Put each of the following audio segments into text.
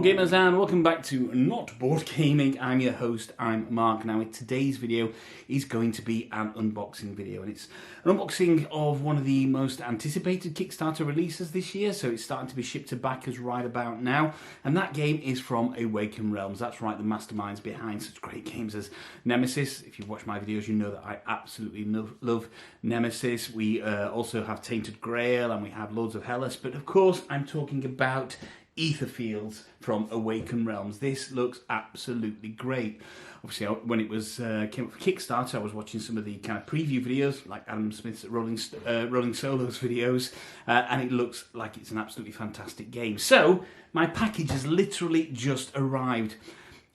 gamers, and welcome back to Not Board Gaming. I'm your host, I'm Mark. Now today's video is going to be an unboxing video, and it's an unboxing of one of the most anticipated Kickstarter releases this year, so it's starting to be shipped to backers right about now, and that game is from Awaken Realms. That's right, the masterminds behind such great games as Nemesis. If you watch my videos, you know that I absolutely love Nemesis. We also have Tainted Grail, and we have loads of Hellas, but of course I'm talking about Etherfields from Awaken Realms. This looks absolutely great. Obviously, when it was came up for Kickstarter, I was watching some of the kind of preview videos, like Adam Smith's Rolling Solos videos, and it looks like it's an absolutely fantastic game. So, my package has literally just arrived.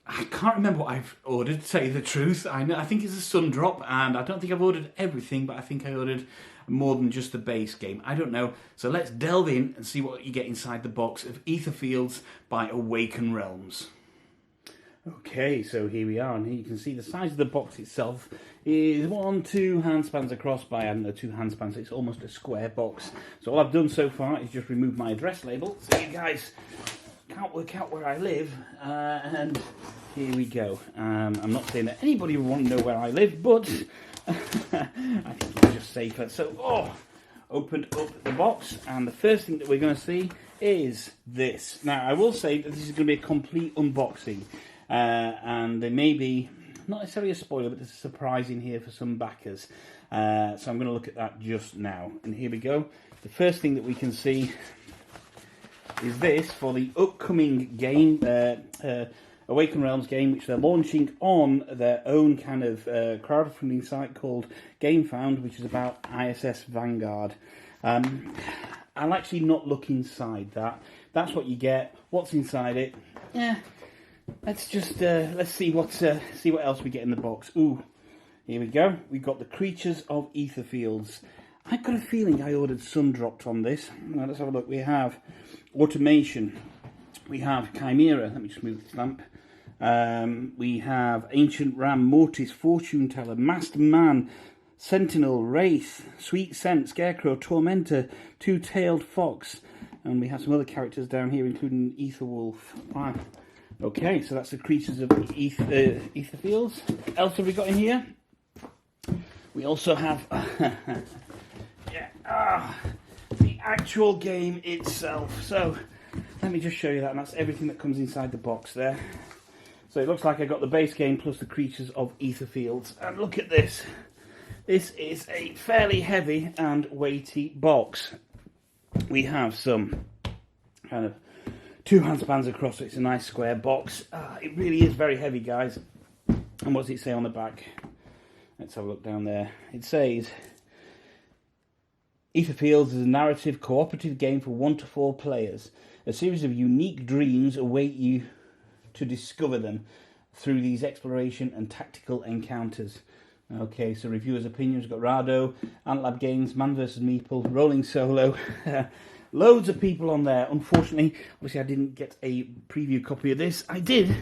I can't remember what I've ordered, to tell you the truth. I think it's a Sun Drop, and I don't think I've ordered everything, but I think I ordered more than just the base game. I don't know. So let's delve in and see what you get inside the box of Etherfields by Awaken Realms. Okay, so here we are, and here you can see the size of the box itself is 2 handspans across by, I don't know, 2 handspans. It's almost a square box. So all I've done so far is just remove my address label, so you guys can't work out where I live, and here we go. I'm not saying that anybody will want to know where I live, but I think it's just safer. So, opened up the box, and the first thing that we're going to see is this. Now, I will say that this is going to be a complete unboxing, and there may be, not necessarily a spoiler, but there's a surprise in here for some backers. So I'm going to look at that just now. And here we go. The first thing that we can see is this for the upcoming game, Awaken Realms game, which they're launching on their own kind of crowdfunding site called GameFound, which is about ISS Vanguard. I'll actually not look inside that. That's what you get. What's inside it? Yeah. Let's just let's see what else we get in the box. Ooh, here we go. We've got the Creatures of Etherfields. I've got a feeling I ordered Sun Dropped on this. Now let's have a look. We have Automation. We have Chimera. Let me just move this lamp. We have Ancient Ram, Mortis, Fortune Teller, Master Man, Sentinel, Wraith, Sweet Scent, Scarecrow, Tormentor, Two-Tailed Fox, and we have some other characters down here, including Etherwolf. Wow. Okay, so that's the Creatures of Etherfields. What else have we got in here? We also have the actual game itself. So let me just show you that, and that's everything that comes inside the box there. So it looks like I got the base game plus the Creatures of Etherfields. And look at this. This is a fairly heavy and weighty box. We have some kind of 2 handspans across, so it's a nice square box. It really is very heavy, guys. And what does it say on the back? Let's have a look down there. It says, Etherfields is a narrative cooperative game for 1 to 4 players. A series of unique dreams await you to discover them through these exploration and tactical encounters. Okay, so reviewers' opinions, we've got Rado, Antlab Games, Man vs. Meeple, Rolling Solo, loads of people on there. Unfortunately, obviously I didn't get a preview copy of this. I did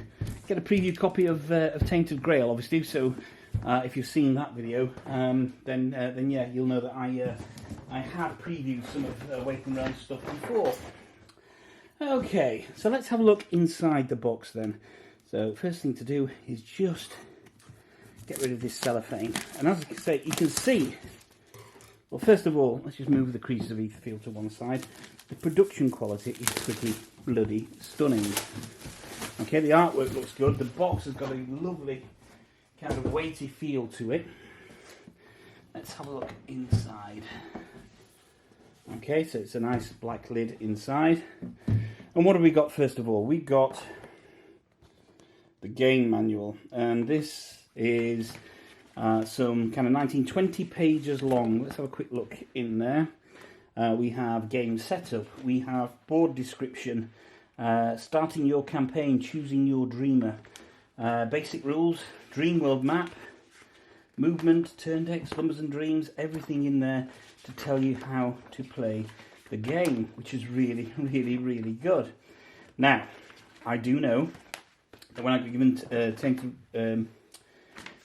get a preview copy of Tainted Grail, obviously, so if you've seen that video, then yeah, you'll know that I have previewed some of Awaken Realms stuff before. Okay, so let's have a look inside the box then. So first thing to do is just get rid of this cellophane. And as I say, you can see, well, first of all, let's just move the Creatures of Etherfield to one side. The production quality is pretty bloody stunning. Okay, the artwork looks good. The box has got a lovely kind of weighty feel to it. Let's have a look inside. Okay, so it's a nice black lid inside. And what have we got first of all? We've got the game manual, and this is some kind of 19-20 pages long. Let's have a quick look in there. We have game setup, we have board description, starting your campaign, choosing your dreamer, basic rules, dream world map, movement, turn deck, slumbers and dreams, everything in there to tell you how to play the game, which is really, really, really good. Now, I do know that when I got given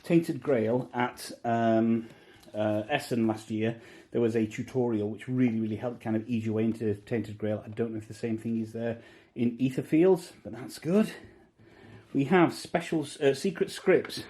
Tainted Grail at Essen last year, there was a tutorial which really, really helped kind of ease your way into Tainted Grail. I don't know if the same thing is there in Etherfields, but that's good. We have special secret scripts.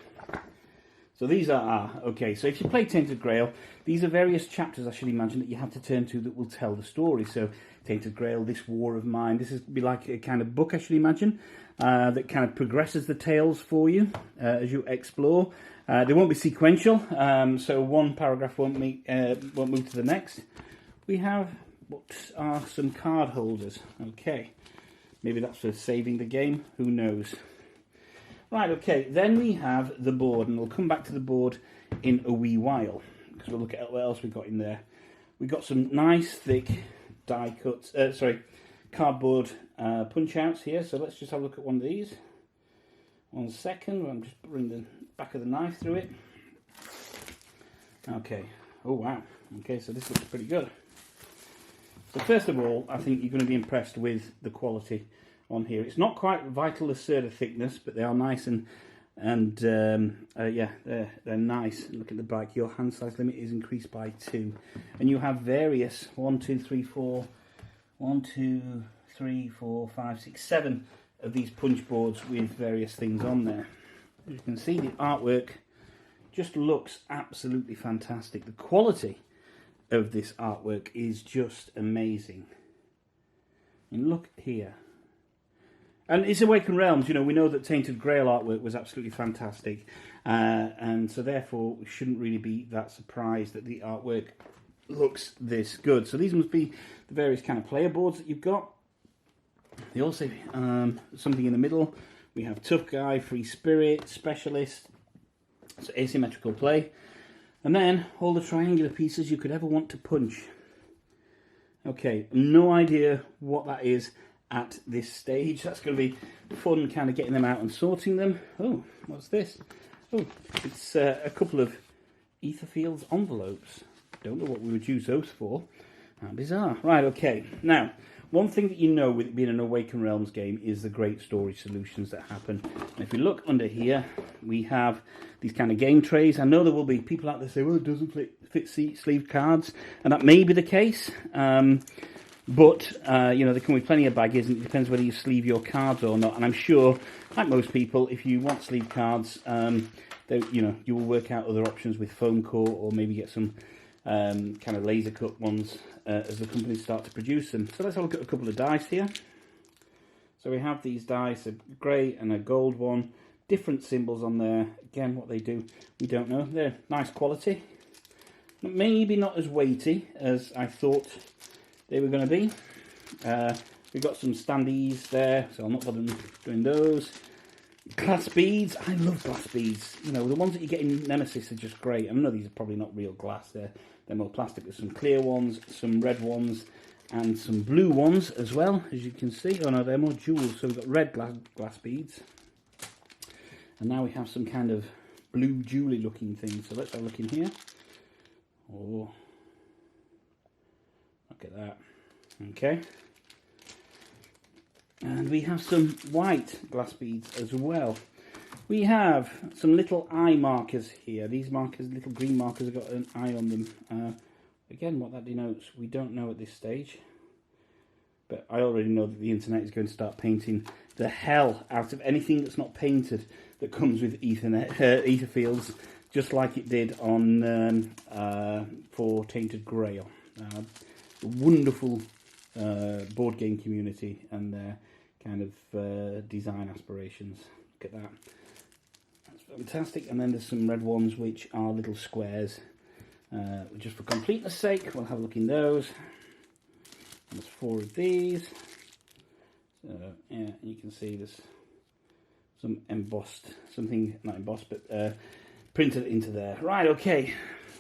So these are, okay, so if you play Tainted Grail, these are various chapters, I should imagine, that you have to turn to that will tell the story. So Tainted Grail, This War of Mine, this is be like a kind of book, I should imagine, that kind of progresses the tales for you as you explore. They won't be sequential, so one paragraph won't move to the next. We have what are some card holders. Okay, maybe that's for saving the game, who knows. Right, okay, then we have the board, and we'll come back to the board in a wee while, because we'll look at what else we've got in there. We've got some nice thick die cuts, cardboard punch outs here, so let's just have a look at one of these. 1 second, I'm just bringing the back of the knife through it. Okay, oh wow, okay, so this looks pretty good. So first of all, I think you're going to be impressed with the quality on here. It's not quite Vital Lacerda thickness, but they are nice and yeah, they're nice. Look at the back. Your hand size limit is increased by 2, and you have various 1, 2, 3, 4, 1, 2, 3, 4, 5, 6, 7 of these punch boards with various things on there. As you can see, the artwork just looks absolutely fantastic. The quality of this artwork is just amazing. And look here. And it's Awaken Realms, you know, we know that Tainted Grail artwork was absolutely fantastic, and so therefore we shouldn't really be that surprised that the artwork looks this good. So these must be the various kind of player boards that you've got. They also something in the middle. We have Tough Guy, Free Spirit, Specialist, so asymmetrical play, and then all the triangular pieces you could ever want to punch. Okay, no idea what that is at this stage. That's going to be fun, kind of getting them out and sorting them. Oh, what's this? Oh, it's a couple of Etherfields envelopes. Don't know what we would use those for. How bizarre. Right, okay. Now, one thing that you know with it being an Awaken Realms game is the great storage solutions that happen. And if you look under here, we have these kind of game trays. I know there will be people out there say, well, it doesn't fit sleeve cards, and that may be the case. But, you know, there can be plenty of baggage, and it depends whether you sleeve your cards or not. And I'm sure, like most people, if you want sleeve cards, you know, you will work out other options with foam core, or maybe get some kind of laser cut ones as the companies start to produce them. So let's have a look at a couple of dice here. So we have these dice, a grey and a gold one. Different symbols on there. Again, what they do, we don't know. They're nice quality. Maybe not as weighty as I thought they were going to be. We've got some standees there, so I'm not bothering doing those. Glass beads. I love glass beads. You know, the ones that you get in Nemesis are just great. I know these are probably not real glass. They're more plastic. There's some clear ones, some red ones, and some blue ones as well, as you can see. Oh no, they're more jewels. So we've got red glass beads. And now we have some kind of blue jewelry looking thing. So let's have a look in here. Oh, look at that. Okay. And we have some white glass beads as well. We have some little eye markers here. These markers, little green markers, have got an eye on them. Again, what that denotes, we don't know at this stage. But I already know that the internet is going to start painting the hell out of anything that's not painted that comes with Etherfields, just like it did on for Tainted Grail. The wonderful board game community and their kind of design aspirations. Look at that. That's fantastic. And then there's some red ones which are little squares. Just for completeness sake, we'll have a look in those. And there's 4 of these. So yeah, you can see there's some embossed, something not embossed, but printed into there. Right, okay.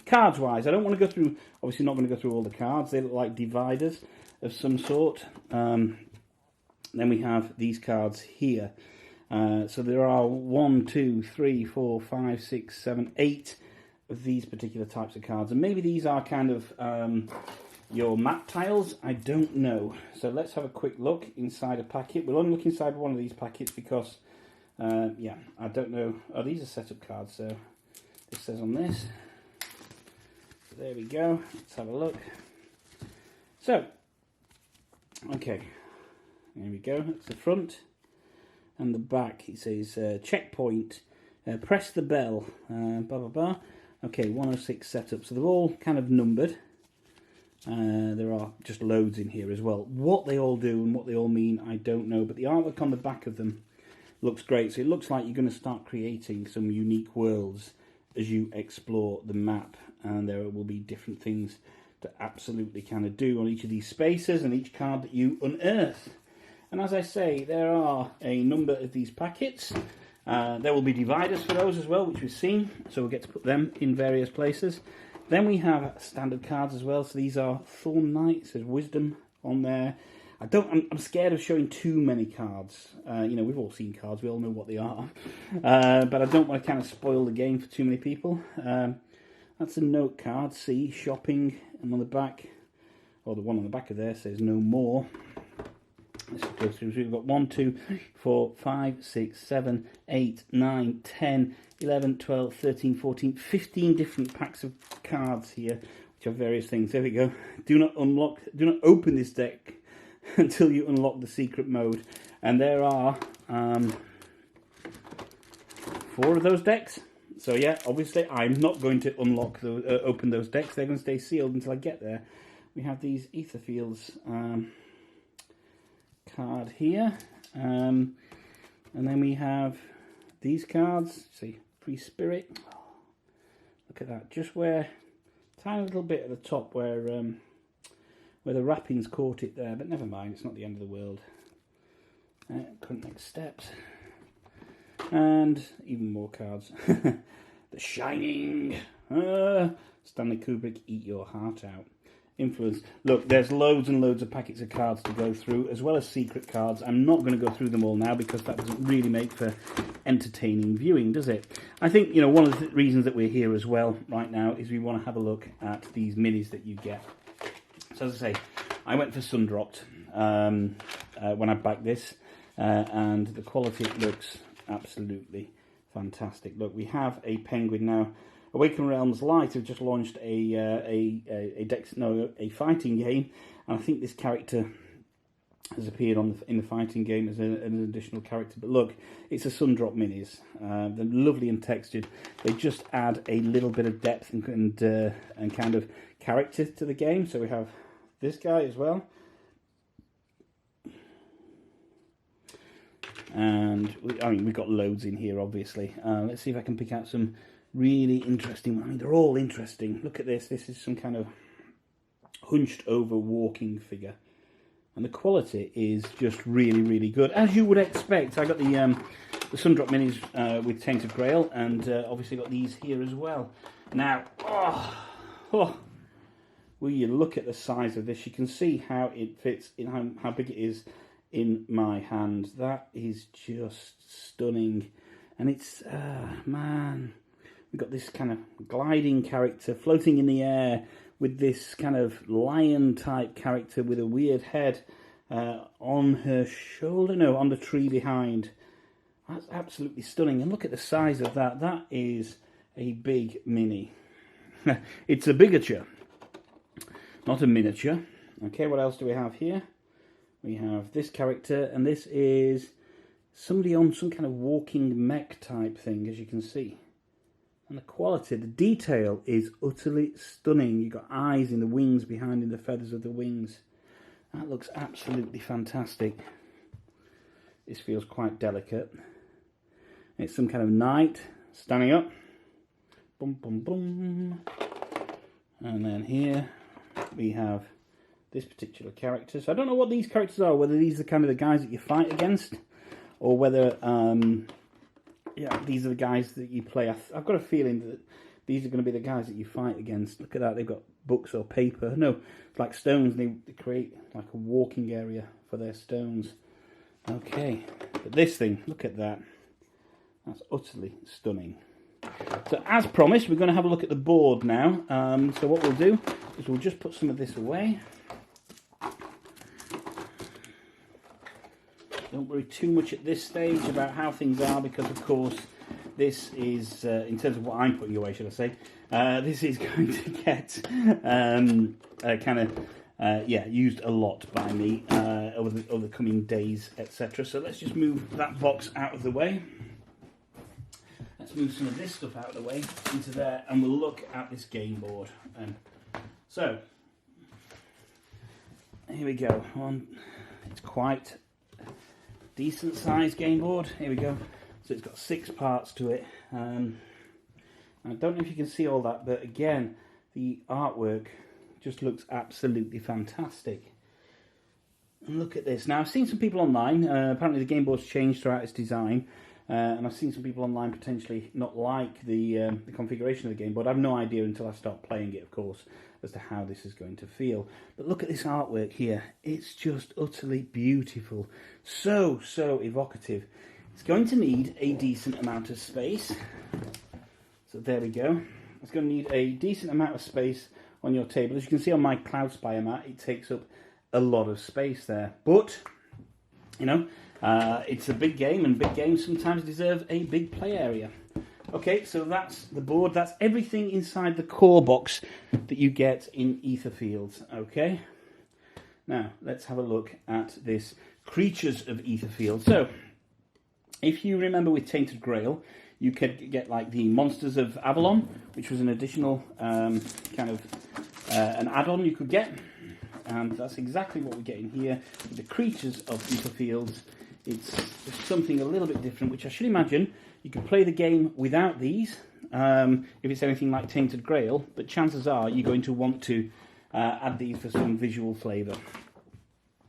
Cards wise, I don't want to go through, obviously not going to go through all the cards. They look like dividers of some sort. Then we have these cards here. So there are 1, 2, 3, 4, 5, 6, 7, 8 of these particular types of cards. And maybe these are kind of your map tiles. I don't know. So let's have a quick look inside a packet. We'll only look inside one of these packets because, yeah, I don't know. Oh, these are setup cards. So this says on this. So there we go. Let's have a look. So, okay. There we go. That's the front. And the back, it says checkpoint, press the bell, blah, blah, blah. Okay, 106 setup. So they're all kind of numbered. There are just loads in here as well. What they all do and what they all mean, I don't know. But the artwork on the back of them looks great. So it looks like you're going to start creating some unique worlds as you explore the map. And there will be different things to absolutely kind of do on each of these spaces and each card that you unearth. And as I say, there are a number of these packets. There will be dividers for those as well, which we've seen. So we'll get to put them in various places. Then we have standard cards as well. So these are Thorn Knight. It says Wisdom on there. I'm scared of showing too many cards. You know, we've all seen cards. We all know what they are. But I don't want to kind of spoil the game for too many people. That's a note card. See, shopping. And on the back, or the one on the back of there says no more. Let's go through. So we've got 1, 2, 4, 5, 6, 7, 8, 9, 10, 11, 12, 13, 14, 15 different packs of cards here, which have various things. There we go. Do not open this deck until you unlock the secret mode. And there are 4 of those decks. So yeah, obviously I'm not going to unlock open those decks. They're going to stay sealed until I get there. We have these Etherfields card here, and then we have these cards. See, Free Spirit. Oh, look at that, just where tiny little bit at the top where the wrappings caught it there, but never mind, it's not the end of the world. Current next steps, and even more cards. The Shining, Stanley Kubrick, Eat Your Heart Out. Influence. Look, there's loads and loads of packets of cards to go through, as well as secret cards. I'm not going to go through them all now because that doesn't really make for entertaining viewing, does it? I think, you know, one of the reasons that we're here as well right now is we want to have a look at these minis that you get. So as I say, I went for Sundropped when I backed this, and the quality looks absolutely fantastic. Look, we have a penguin now. Awaken Realms Light have just launched a fighting game, and I think this character has appeared in the fighting game as an additional character. But look, it's a Sundrop minis. They're lovely and textured. They just add a little bit of depth and kind of character to the game. So we have this guy as well, and we've got loads in here, obviously. Let's see if I can pick out some really interesting. I mean, they're all interesting. Look at this. This is some kind of hunched over walking figure. And the quality is just really, really good, as you would expect. I got the Sundrop minis with Tainted Grail, and obviously got these here as well. Now, will you look at the size of this? You can see how it fits, in how big it is in my hand. That is just stunning. And it's, man, we've got this kind of gliding character floating in the air with this kind of lion-type character with a weird head on her shoulder, no, on the tree behind. That's absolutely stunning. And look at the size of that. That is a big mini. It's a bigature, not a miniature. Okay, what else do we have here? We have this character, and this is somebody on some kind of walking mech type thing, as you can see. And the quality, the detail is utterly stunning. You've got eyes in the wings behind in the feathers of the wings. That looks absolutely fantastic. This feels quite delicate. It's some kind of knight standing up. Boom, boom, boom. And then here we have this particular character. So I don't know what these characters are, whether these are kind of the guys that you fight against, or whether yeah, these are the guys that you play. I've got a feeling that these are going to be the guys that you fight against. Look at that, they've got books or paper. No, it's like stones. They create like a walking area for their stones. Okay, but this thing, look at that. That's utterly stunning. So as promised, we're going to have a look at the board now. So what we'll do is we'll just put some of this away. Don't worry too much at this stage about how things are, because of course this is, in terms of what I'm putting away, should I say, this is going to get kind of yeah, used a lot by me over the coming days, etc. So let's just move that box out of the way. Let's move some of this stuff out of the way into there, and we'll look at this game board. So here we go. It's quite a decent sized game board. Here we go. So it's got 6 parts to it. I don't know if you can see all that, but again, the artwork just looks absolutely fantastic. And look at this. Now, I've seen some people online, apparently the game board's changed throughout its design, and I've seen some people online potentially not like the configuration of the game board. I have no idea until I start playing it, of course, as to how this is going to feel. But look at this artwork here. It's just utterly beautiful. So evocative. It's going to need a decent amount of space. So there we go. It's going to need a decent amount of space on your table. As you can see on my Cloud Spire mat, it takes up a lot of space there. But, you know, it's a big game, and big games sometimes deserve a big play area. Okay, so that's the board. That's everything inside the core box that you get in Etherfields. Okay, now let's have a look at this Creatures of Etherfields. So, if you remember with Tainted Grail, you could get like the Monsters of Avalon, which was an additional an add-on you could get. And that's exactly what we get in here with the Creatures of Etherfields. It's something a little bit different, which I should imagine you could play the game without these, if it's anything like Tainted Grail, but chances are you're going to want to add these for some visual flavour.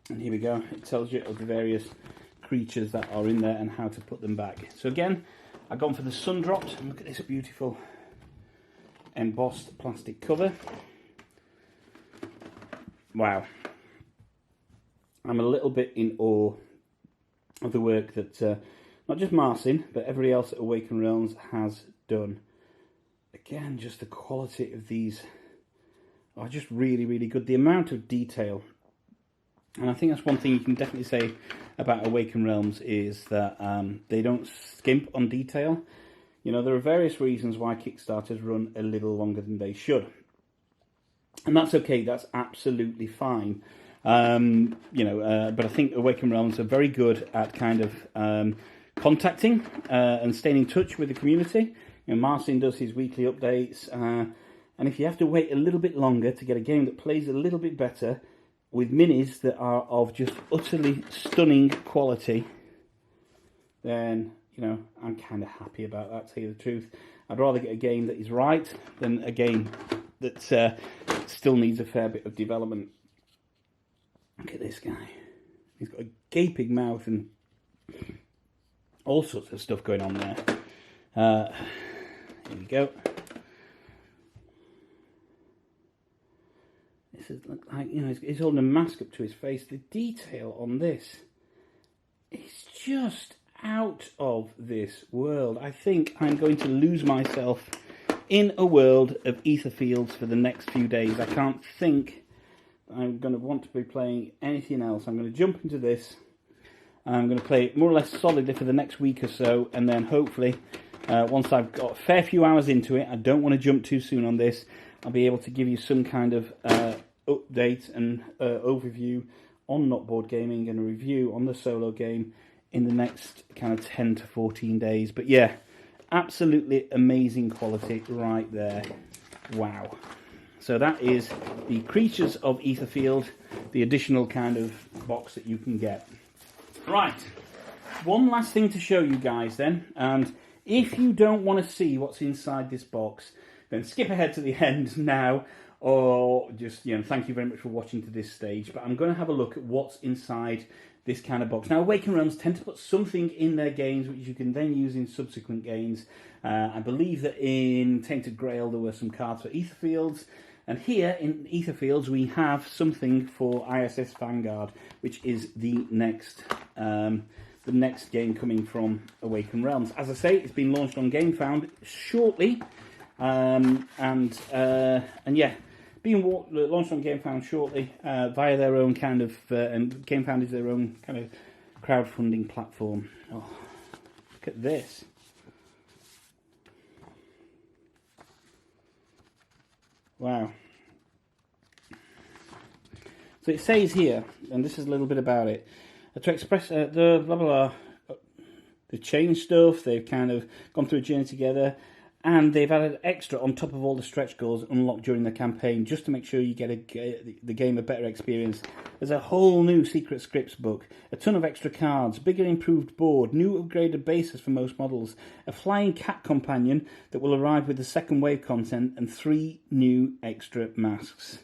And here we go. It tells you of the various creatures that are in there and how to put them back. So again, I've gone for the Sun Dropped. Look at this beautiful embossed plastic cover. Wow. I'm a little bit in awe of the work that not just Marcin, but everybody else at Awaken Realms has done. Again, just the quality of these are just really, really good. The amount of detail. And I think that's one thing you can definitely say about Awaken Realms is that they don't skimp on detail. You know, there are various reasons why Kickstarters run a little longer than they should. And that's okay, that's absolutely fine. But I think Awaken Realms are very good at kind of contacting and staying in touch with the community. You know, Marcin does his weekly updates, and if you have to wait a little bit longer to get a game that plays a little bit better, with minis that are of just utterly stunning quality, then, you know, I'm kind of happy about that, to tell you the truth. I'd rather get a game that is right than a game that still needs a fair bit of development. Look at this guy. He's got a gaping mouth and all sorts of stuff going on there. Here we go. This is like, you know, he's holding a mask up to his face. The detail on this is just out of this world. I think I'm going to lose myself in a world of Etherfields for the next few days. I can't think I'm going to want to be playing anything else. I'm going to jump into this. I'm going to play it more or less solidly for the next week or so, and then hopefully, once I've got a fair few hours into it, I don't want to jump too soon on this, I'll be able to give you some kind of update and overview on Not Board Gaming and a review on the solo game in the next kind of 10 to 14 days. But yeah, absolutely amazing quality right there. Wow. So that is the Creatures of Etherfield, the additional kind of box that you can get. Right, one last thing to show you guys then, and if you don't want to see what's inside this box, then skip ahead to the end now, or just, you know, thank you very much for watching to this stage. But I'm going to have a look at what's inside this kind of box. Now, Awaken Realms tend to put something in their games which you can then use in subsequent games. I believe that in Tainted Grail there were some cards for Etherfields, and here in Etherfields we have something for ISS Vanguard, which is the next game coming from Awaken Realms. As I say, it's been launched on GameFound shortly, and yeah, being launched on GameFound shortly via their own kind of, and GameFound is their own kind of crowdfunding platform. Oh, look at this. Wow. So it says here, and this is a little bit about it, to express the blah blah blah. They've changed stuff. They've kind of gone through a journey together, and they've added extra on top of all the stretch goals unlocked during the campaign, just to make sure you get the game a better experience. There's a whole new secret scripts book, a ton of extra cards, bigger improved board, new upgraded bases for most models, a flying cat companion that will arrive with the second wave content, and 3 new extra masks.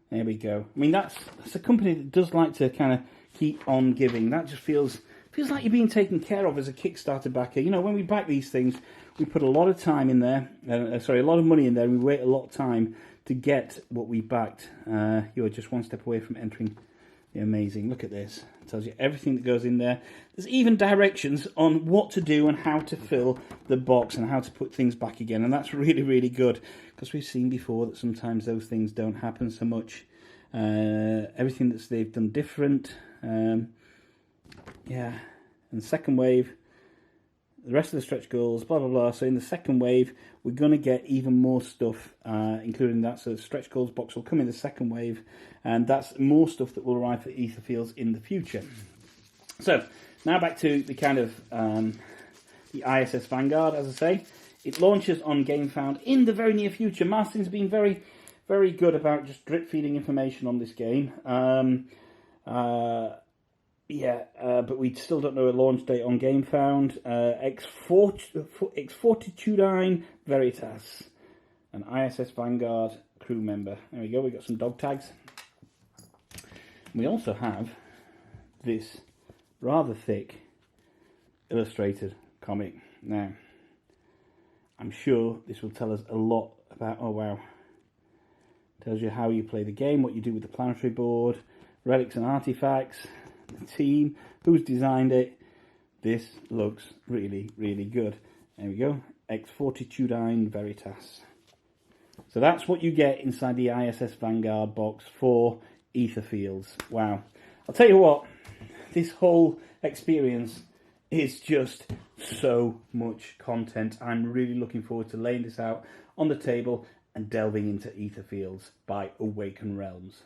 There we go. I mean, that's a company that does like to kind of keep on giving. That just feels like you're being taken care of as a Kickstarter backer. You know, when we back these things, we put a lot of time in there, a lot of money in there, and we wait a lot of time to get what we backed. You're just one step away from entering the amazing. Look at this. It tells you everything that goes in there. There's even directions on what to do and how to fill the box and how to put things back again. And that's really, really good, because we've seen before that sometimes those things don't happen so much. Everything that they've done different. Yeah. And second wave, the rest of the stretch goals, blah, blah, blah. So in the second wave, we're going to get even more stuff, including that. So the stretch goals box will come in the second wave, and that's more stuff that will arrive for Etherfields in the future. So now back to the kind of the ISS Vanguard, as I say. It launches on GameFound in the very near future. Martin's been very, very good about just drip feeding information on this game. But we still don't know a launch date on GameFound. X49 Veritas, an ISS Vanguard crew member. There we go, we got some dog tags. We also have this rather thick illustrated comic. Now, I'm sure this will tell us a lot about, oh wow, tells you how you play the game, what you do with the planetary board, relics and artifacts, the team, who's designed it. This looks really, really good. There we go, X49 Veritas. So that's what you get inside the ISS Vanguard box for Etherfields. Wow. I'll tell you what, this whole experience is just so much content. I'm really looking forward to laying this out on the table and delving into Etherfields by Awaken Realms.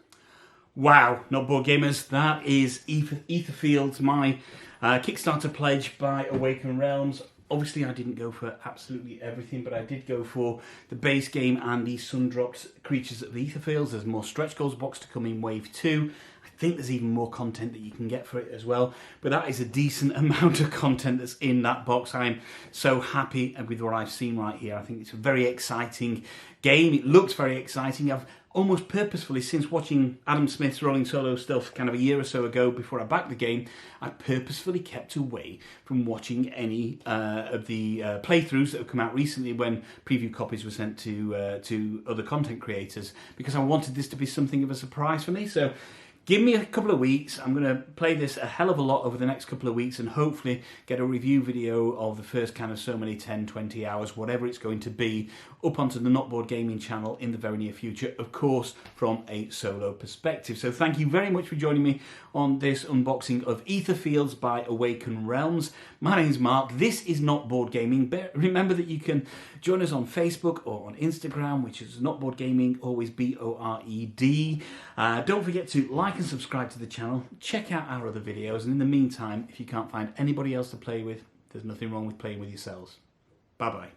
Wow, not board gamers, that is Etherfields, my Kickstarter pledge by Awaken Realms. Obviously, I didn't go for absolutely everything, but I did go for the base game and the sun-dropped creatures of Etherfields. There's more stretch goals box to come in Wave 2. I think there's even more content that you can get for it as well. But that is a decent amount of content that's in that box. I'm so happy with what I've seen right here. I think it's a very exciting game. It looks very exciting. I've almost purposefully, since watching Adam Smith's Rolling Solo stuff kind of a year or so ago before I backed the game, I purposefully kept away from watching any of the playthroughs that have come out recently when preview copies were sent to other content creators, because I wanted this to be something of a surprise for me. So give me a couple of weeks. I'm going to play this a hell of a lot over the next couple of weeks and hopefully get a review video of the first kind of so many 10, 20 hours, whatever it's going to be, up onto the Not Board Gaming channel in the very near future, of course, from a solo perspective. So thank you very much for joining me on this unboxing of Etherfields by Awaken Realms. My name's Mark. This is Not Board Gaming. But remember that you can join us on Facebook or on Instagram, which is Not Board Gaming, always BORED. Don't forget to like and subscribe to the channel. Check out our other videos. And in the meantime, if you can't find anybody else to play with, there's nothing wrong with playing with yourselves. Bye-bye.